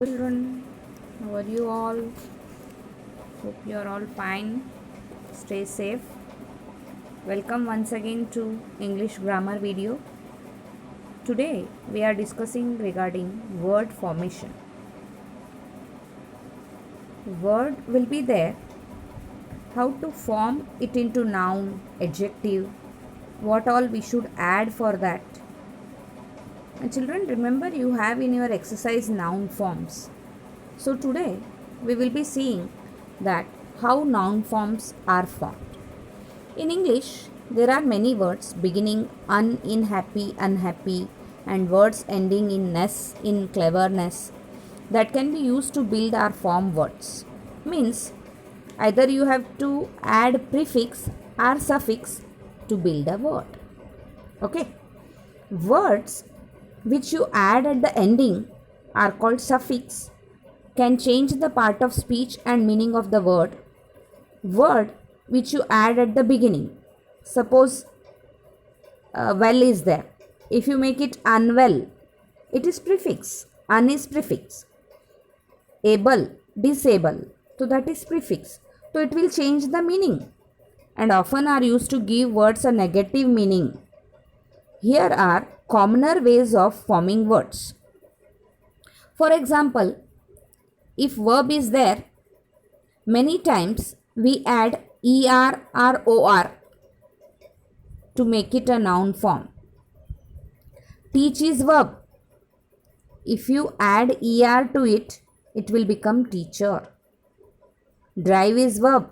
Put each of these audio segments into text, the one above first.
Children, how are you all? Hope you are all fine. Stay safe. Welcome once again to English grammar video. Today we are discussing regarding word formation. Word will be there. How to form it into noun, adjective, what all we should add for that. And children, remember you have in your exercise noun forms. So today we will be seeing that how noun forms are formed. In English, there are many words beginning un in happy, unhappy, and words ending in ness, in cleverness, that can be used to build or form words. Means either you have to add prefix or suffix to build a word. Okay. Words which you add at the ending are called suffix, can change the part of speech and meaning of the word. Word which you add at the beginning. Suppose well is there. If you make it unwell, it is prefix. Un is prefix. Able, disable. So that is prefix. So it will change the meaning and often are used to give words a negative meaning. Here are commoner ways of forming words. For example, if verb is there, many times we add er or or to make it a noun form. Teach is verb. If you add er to it, it will become teacher. Drive is verb.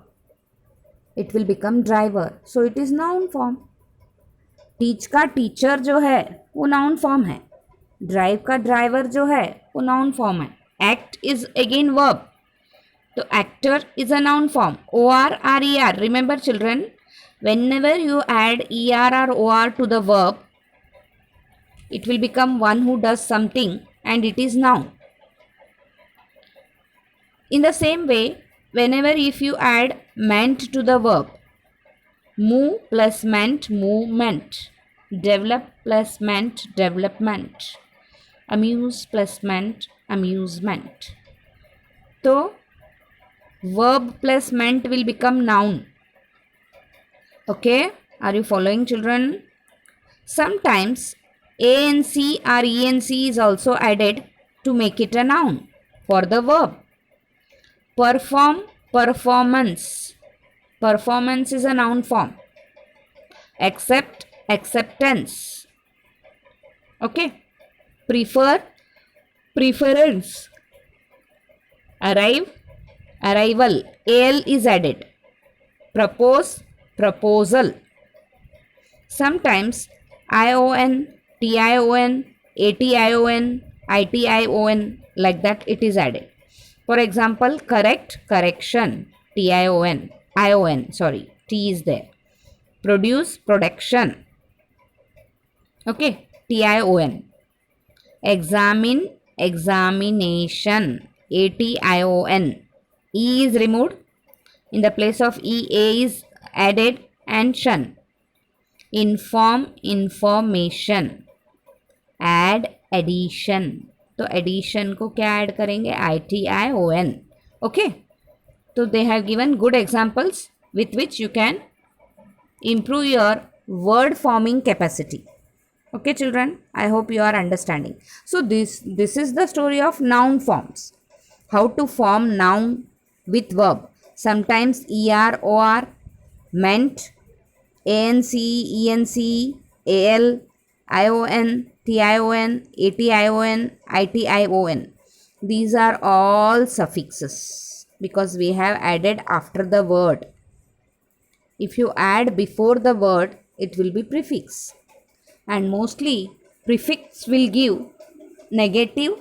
It will become driver. So it is noun form. Teach का teacher जो है वो noun form है. Drive का driver जो है वो noun form है. Act is again verb. तो actor is a noun form. OR or ER. Remember children, whenever you add ER or OR to the verb, it will become one who does something and it is noun. In the same way, whenever if you add meant to the verb, move plus meant, movement. Develop plus meant, development. Amuse plus meant, amusement. So verb plus meant will become noun. Okay, are you following children? Sometimes ANC or ENC is also added to make it a noun for the verb. Perform, performance. Performance is a noun form. Accept, acceptance. Okay. Prefer, preference. Arrive, arrival. AL is added. Propose, proposal. Sometimes ION, TION, ATION, ITION, like that it is added. For example, correct, correction. TION, ION, sorry, T is there. Produce, production. Okay, TION. Examine, examination. ATION. E is removed. In the place of E, A is added and shun. Inform, information. Add, addition. तो addition को क्या add करेंगे? ITION. Okay, तो they have given good examples with which you can improve your word forming capacity. Okay children, I hope you are understanding. So this is the story of noun forms. How to form noun with verb. Sometimes ER, OR, meant, ANC, ENC, AL, ION, TION, ATION, ITION. These are all suffixes because we have added after the word. If you add before the word, it will be prefix. And mostly prefix will give negative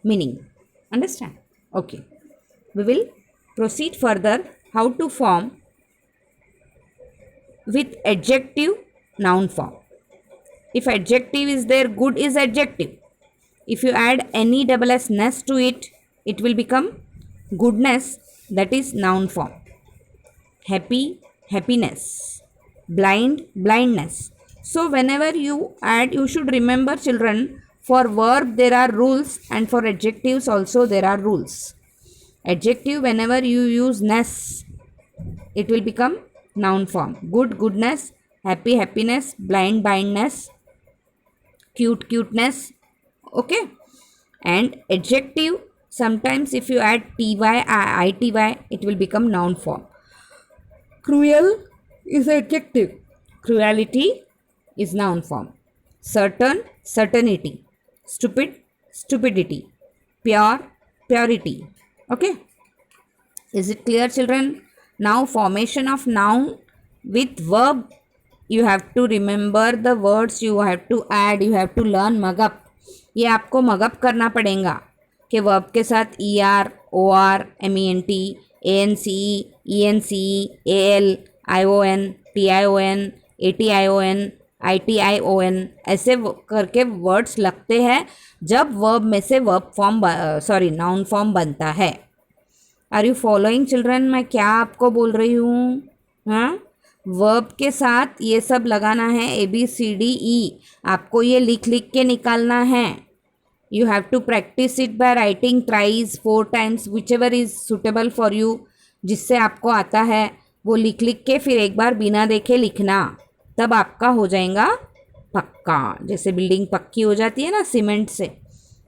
meaning. Understand? Okay. We will proceed further how to form with adjective noun form. If adjective is there, good is adjective. If you add any double s ness to it, it will become goodness, that is noun form. Happy, happiness. Blind, blindness. So whenever you add, you should remember children, For verb there are rules, and for adjectives also there are rules. Adjective, whenever you use ness, it will become noun form. Good, goodness. Happy, happiness. Blind, blindness. Cute, cuteness. Okay. And adjective, sometimes if you add ty, ity, it will become noun form. Cruel is adjective. Cruelty is noun form. Certain, certainty. Stupid, stupidity. Pure, purity. Okay. Is it clear, children? Now formation of noun with verb, you have to remember the words, you have to add, you have to learn mug-up. ये आपको mug up करना पड़ेगा कि verb के साथ E R, O R, M E N T, A N C E N C, A L, I O N, T I O N, A T I O N, I T I O N, ऐसे करके words लगते हैं जब verb में से verb form noun form बनता है. Are you following children? मैं क्या आपको बोल रही हूँ? हाँ, वर्ब के साथ ये सब लगाना है, A B C D E. आपको ये लिख लिख के निकालना है. You have to practise it by writing thrice, 4 times, whichever is suitable for you. जिससे आपको आता है वो लिख लिख के फिर एक बार बिना देखे लिखना, तब आपका हो जाएगा पक्का. जैसे बिल्डिंग पक्की हो जाती है ना सीमेंट से,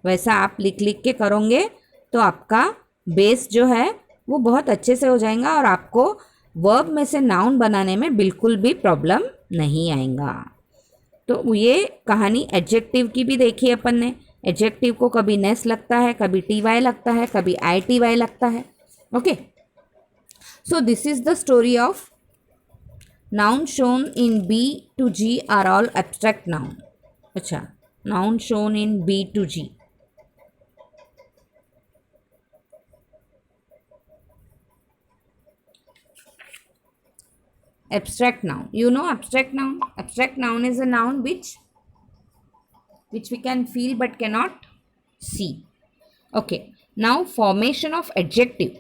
वैसा आप लिख लिख के करोगे तो आपका बेस जो है वो बहुत अच्छे से हो जाएगा और आपको वर्ब में से नाउन बनाने में बिल्कुल भी प्रॉब्लम नहीं आएगा. तो ये कहानी एडजेक्टिव की भी देखी अपन ने. एडजेक्टिव को कभी नेस लगता है, कभी टी वाई लगता है, कभी आई टी वाई लगता है. Okay, so this is the story of noun shown in B to G are all abstract noun. अच्छा, noun shown in B to G. Abstract noun. You know abstract noun? Abstract noun is a noun which we can feel but cannot see. Okay. Now formation of adjective.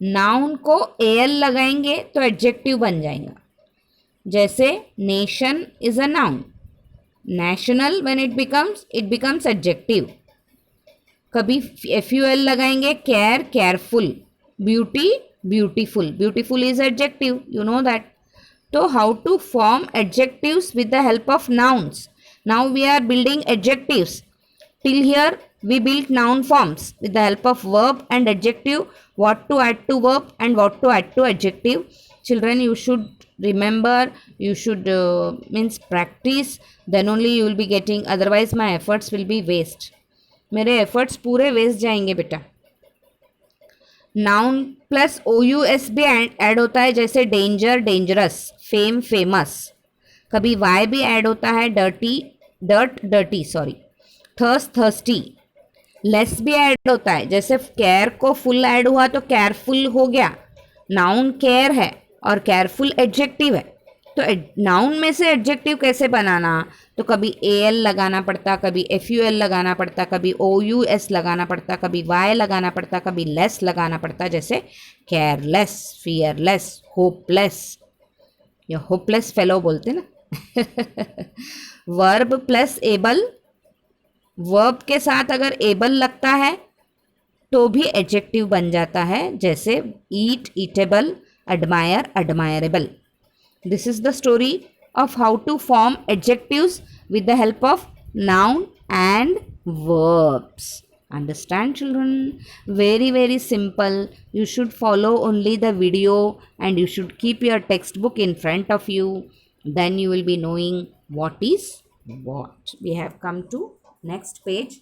Noun को al लगाएंगे तो adjective बन जाएगा. जैसे nation is a noun. National when it becomes adjective. कभी ful लगाएंगे, care, careful. Beauty, beautiful. Beautiful is adjective, you know that. So how to form adjectives with the help of nouns? Now we are building adjectives. Till here we built noun forms with the help of verb and adjective. What to add to verb and what to add to adjective. Children, you should remember, you should means practice, then only you will be getting, otherwise my efforts will be waste. मेरे efforts पूरे waste जाएंगे बेटा. Noun plus O U S भी add होता है, जैसे danger, dangerous, fame, famous. कभी Y भी ऐड होता है, dirty, dirty sorry, thirst, thirsty. Less भी ऐड होता है, जैसे केयर को फुल ऐड हुआ तो केयरफुल हो गया. नाउन केयर है और केयरफुल एडजेक्टिव है. तो नाउन में से एडजेक्टिव कैसे बनाना? तो कभी ए एल लगाना पड़ता, कभी एफ यू एल लगाना पड़ता, कभी ओ यू एस लगाना पड़ता, कभी वाई लगाना पड़ता, कभी लेस लगाना पड़ता. जैसे केयरलेस, फियरलेस, होपलेस, या होपलेस फेलो बोलते ना. Verb plus able. वर्ब के साथ अगर एबल लगता है तो भी एडजेक्टिव बन जाता है, जैसे eat, eatable, admire, admirable. This is the story of how to form adjectives with the help of noun and verbs. Understand, children? Very, very simple. You should follow only the video and you should keep your textbook in front of you. Then you will be knowing what is what. We have come to next page.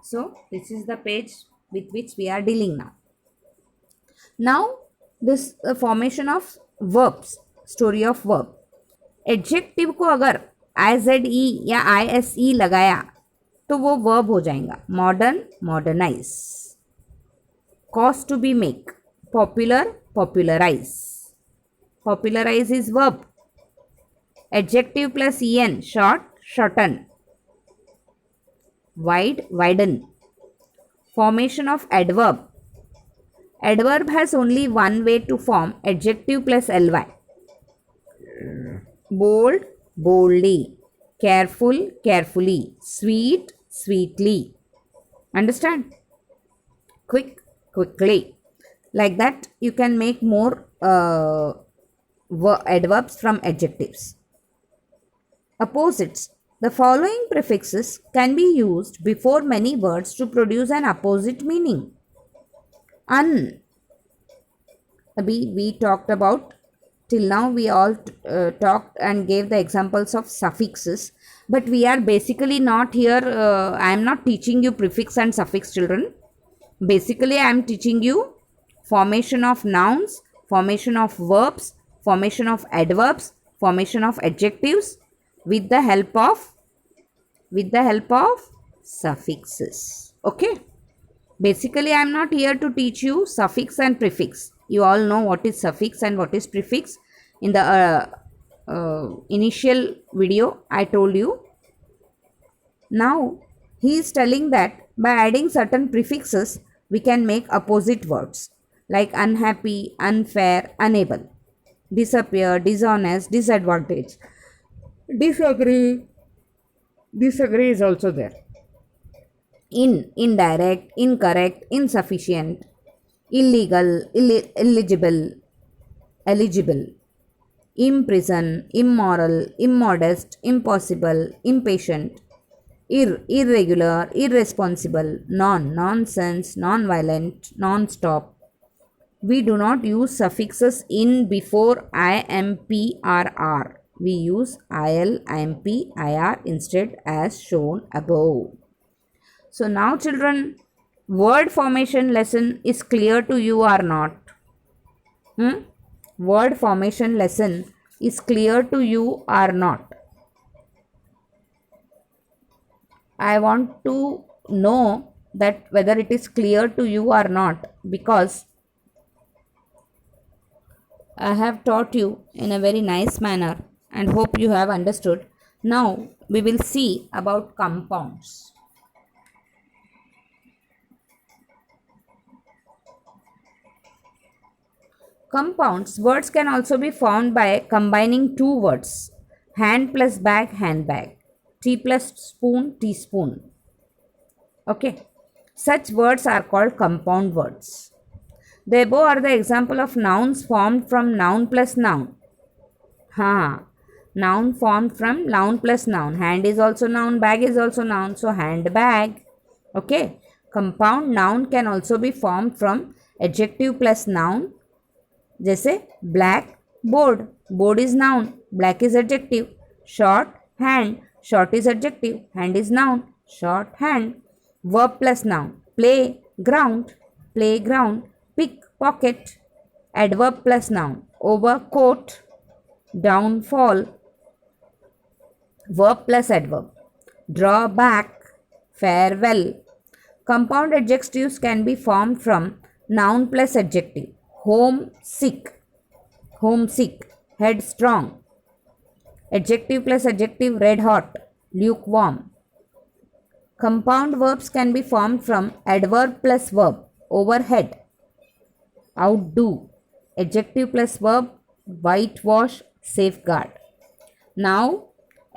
So, this is the page with which we are dealing now. Now, this formation of verbs. Story of verb. Adjective को अगर I Z ई या I S E लगाया तो वो verb हो जाएगा. Modern, modernise. Cause to be make, popular, popularise. Popularise is verb. Adjective plus E N, short, shorten. Wide, widen. Formation of adverb. Adverb has only one way to form, adjective plus ly. Bold, boldly. careful, carefully, sweet, sweetly. Understand? Quick, quickly. Like that, you can make more adverbs from adjectives. Opposites. The following prefixes can be used before many words to produce an opposite meaning. Un. We talked about till now, we all talked and gave the examples of suffixes, but we are basically not here. I am not teaching you prefix and suffix, children. Basically, I am teaching you formation of nouns, formation of verbs, formation of adverbs, formation of adjectives with the help of suffixes. Okay. Basically, I am not here to teach you suffix and prefix. You all know what is suffix and what is prefix. In the initial video, I told you. Now, he is telling that by adding certain prefixes, we can make opposite words like unhappy, unfair, unable, disappear, dishonest, disadvantage, disagree. Disagree is also there. Indirect, incorrect, insufficient, illegal, eligible, imprison, immoral, immodest, impossible, impatient, irregular, irresponsible, nonsense, non-violent, non-stop. We do not use suffixes in before imp or r. We use il, imp, ir instead as shown above. So now children, word formation lesson is clear to you or not? Word formation lesson is clear to you or not? I want to know that whether it is clear to you or not, because I have taught you in a very nice manner and hope you have understood. Now we will see about compounds. Compounds. Words can also be formed by combining two words. Hand plus bag, handbag. Tea plus spoon, teaspoon. Okay. Such words are called compound words. The above are the example of nouns formed from noun plus noun. Noun formed from noun plus noun. Hand is also noun, bag is also noun. So, handbag. Okay. Compound noun can also be formed from adjective plus noun. जैसे black board, board is noun, black is adjective. Short hand, short is adjective, hand is noun, short hand. Verb plus noun, play ground, playground. Pick pocket, adverb plus noun, overcoat, downfall. Verb plus adverb, draw back, farewell. Compound adjectives can be formed from noun plus adjective. Homesick, headstrong. Adjective plus adjective, red hot, lukewarm. Compound verbs can be formed from adverb plus verb, overhead, outdo. Adjective plus verb, whitewash, safeguard. Now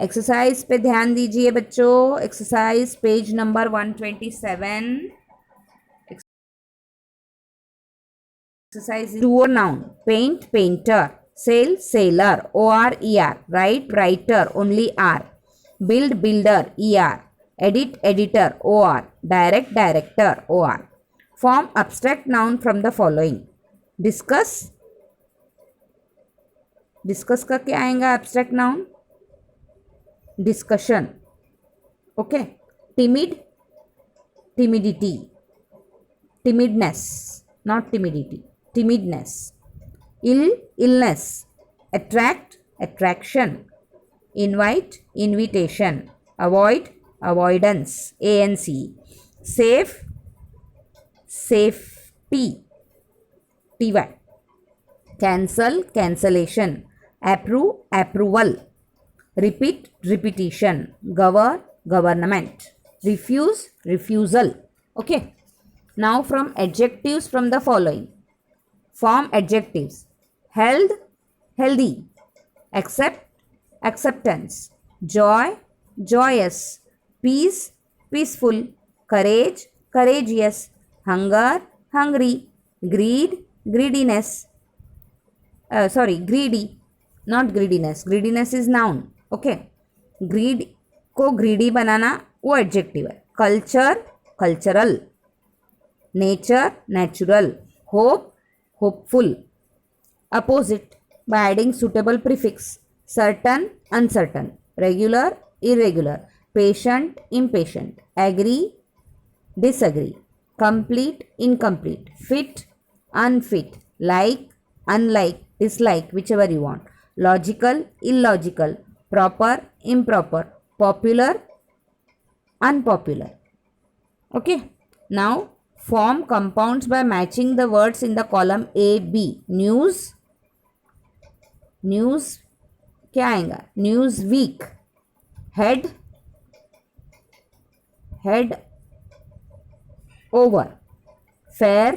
exercise पे ध्यान दीजिए बच्चों. Exercise page number 127. Exercise 2 or noun. Paint, painter. Sail, sailor. O-R-E-R. Write, writer. Only R. Build, builder. E-R. Edit, editor. O-R. Direct, director. O-R. Form abstract noun from the following. Discuss. Discuss का क्या आएगा abstract noun? Discussion. Okay. Timid, timidity. Timidness, not timidity. Timidness. Ill, illness. Attract, attraction. Invite, invitation. Avoid, avoidance. ANC. Safe, safety. TY. Cancel, cancellation. Approve, approval. Repeat, repetition. Govern, government. Refuse, refusal. Okay. Now from adjectives from the following. Form adjectives. Held, healthy. Accept, acceptance. Joy, joyous, peace, peaceful, courage, courageous, hunger, hungry, greed, greediness, greedy, not greediness, greediness is noun, okay, greed को greedy बनाना वो adjective है, culture, cultural, nature, natural, hope, hopeful, opposite by adding suitable prefix, certain, uncertain, regular, irregular, patient, impatient, agree, disagree, complete, incomplete, fit, unfit, like, unlike, dislike, whichever you want, logical, illogical, proper, improper, popular, unpopular. Okay, now form compounds by matching the words in the column A, B. News, news क्या आएगा, news week, head, head over, fair,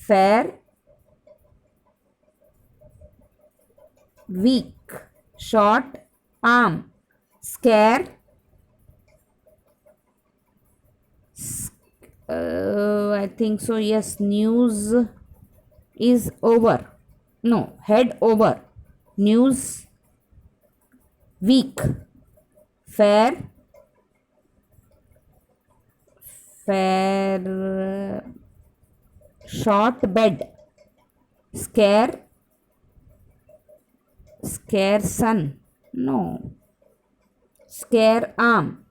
fair week, short arm, scare, I think so, yes, news is over, no, head over, news week, fair, fair, short bed, scare, scare sun, no, scare arm,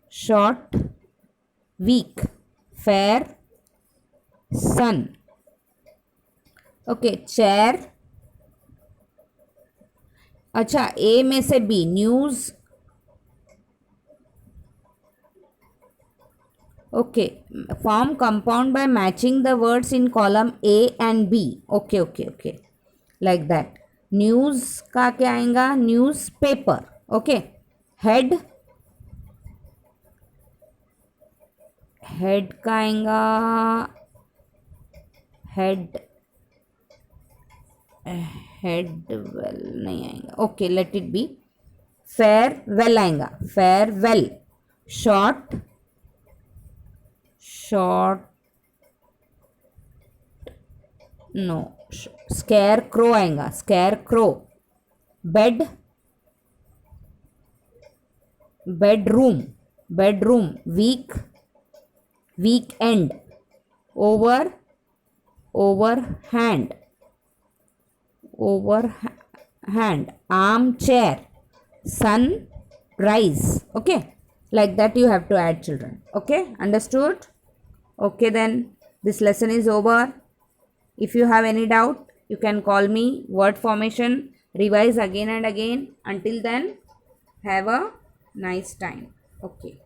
short week, fair sun. Okay, chair, अच्छा A में से B, news, okay, form compound by matching the words in column A and B, okay okay okay, like that. News का क्या आएगा, news paper, okay, head, head का आएगा, head, head well नहीं आएगा, okay, let it be, fair well आएगा, fair well, short, short, no, scare crow आएगा, scare crow, bed, bedroom, bedroom, week, week end, over, over hand, over hand, armchair, sun, rise, okay, like that you have to add, children. Okay, understood? Okay, then this lesson is over. If you have any doubt, you can call me. Word formation, revise again and again. Until then, have a nice time. Okay.